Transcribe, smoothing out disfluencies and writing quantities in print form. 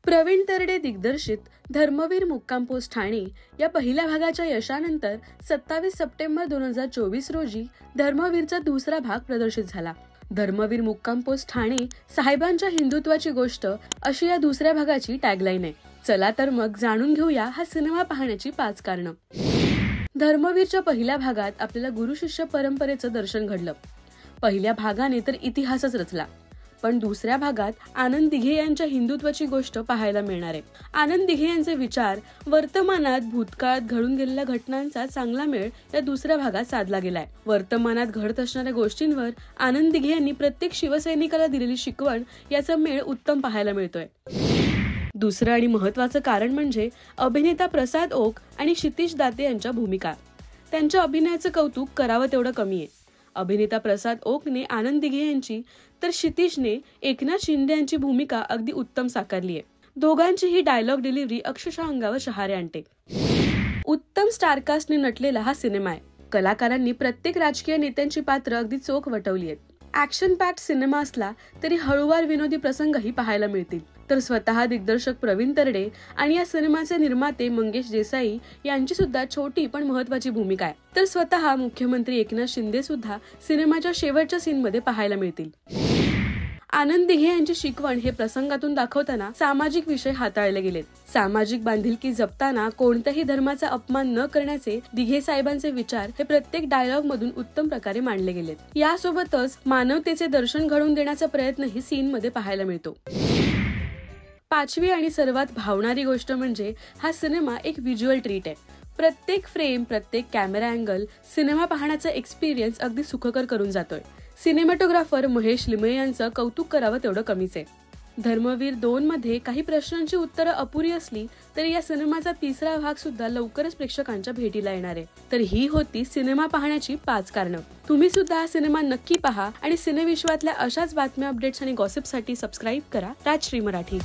प्रवीण तरडे दिग्दर्शित धर्मवीर मुक्काम पोस्ट ठाणे या पहिल्या भागाच्या यशानंतर 27 सप्टेंबर 2024 रोजी धर्मवीरचा दुसरा भाग प्रदर्शित झाला। धर्मवीर मुक्काम पोस्ट ठाणे साहेबांच्या हिंदुत्वाची गोष्ट अशी या दुसऱ्या भागाची टॅगलाईन आहे। चला तर मग जाणून घेऊया हा सिनेमा पाहण्याची 5 कारणं। धर्मवीरच्या पहिल्या भागात आपल्याला गुरु शिष्य परंपरेचं दर्शन घडलं। पहिल्या भागाने तर इतिहासच रचला, पण दुसऱ्या भागात आनंद दिघे यांच्या हिंदुत्वाची गोष्ट पाहायला मिळणार आहे। आनंद दिघे यांचे विचार वर्तमानात भूतकाळात घडून गेलेल्या घटनांचा चांगला मेळ या दुसऱ्या भागात साधला गेलाय। वर्तमानात घडत असणाऱ्या गोष्टींवर आनंद दिघे यांनी प्रत्येक शिवसैनिकाला दिलेली शिकवण याचा मेळ उत्तम पाहायला मिळतोय। दुसरं आणि महत्त्वाचं कारण म्हणजे अभिनेता प्रसाद ओक आणि क्षितिज दाते यांच्या भूमिका। त्यांच्या अभिनयाचं कौतुक करावं तेवढं कमी आहे। अभिनेता प्रसाद ओकने आनंद दिघे यांची तर क्षितिजने एकनाथ शिंदे यांची भूमिका अगदी उत्तम साकारली आहे। दोघांची ही डायलॉग डिलिव्हरी अक्षरशः अंगावर शहारे आणते। उत्तम स्टारकास्टने नटलेला हा सिनेमा आहे। कलाकारांनी प्रत्येक राजकीय नेत्यांची पात्र अगदी चोख वटवली आहेत। ऍक्शन पॅक्ड सिनेमा असला तरी हळूवार विनोदी प्रसंगही पाहायला मिळतील। तर स्वतः दिग्दर्शक प्रवीण तरडे आणि या सिनेमाचे निर्माते मंगेश देसाई यांची सुद्धा छोटी पण महत्त्वाची भूमिका आहे। तर स्वतः मुख्यमंत्री एकनाथ शिंदे सुद्धा सिनेमाच्या शेवटच्या सीन मध्ये पाहायला मिळतील। आनंद दिघे यांची शिकवण हे प्रसंगातून दाखवताना सामाजिक विषय हाताळले गेलेत। सामाजिक बांधिलकी जपताना कोणत्याही धर्माचा अपमान न करण्याचे दिघे साहेबांचे विचार हे प्रत्येक डायलॉग मधून उत्तम प्रकारे मांडले गेलेत। यासोबतच मानवतेचे दर्शन घडवून देण्याचा प्रयत्नही सीन मध्ये पाहायला मिळतो। पाचवी आणि सर्वात भावणारी गोष्ट म्हणजे हा सिनेमा एक व्हिज्युअल ट्रीट आहे। प्रत्येक फ्रेम, प्रत्येक कॅमेरा अँगल सिनेमा पाहण्याचा एक्सपिरियन्स अगदी सुखकर करून जातोय। सिनेमॅटोग्राफर महेश लिमये यांचं कौतुक करावं तेवढं कमीच आहे। धर्मवीर 2 मध्ये काही प्रश्नांची उत्तरं अपुरी असली तरी या सिनेमाचा तिसरा भाग सुद्धा लवकरच प्रेक्षकांच्या भेटीला येणार आहे। तर ही होती सिनेमा पाहण्याची 5 कारणं। तुम्ही सुद्धा हा सिनेमा नक्की पहा आणि सिनेविश्वातल्या अशाच बातम्या, अपडेट्स आणि गॉसिपसाठी सबस्क्राईब करा राजश्री मराठी।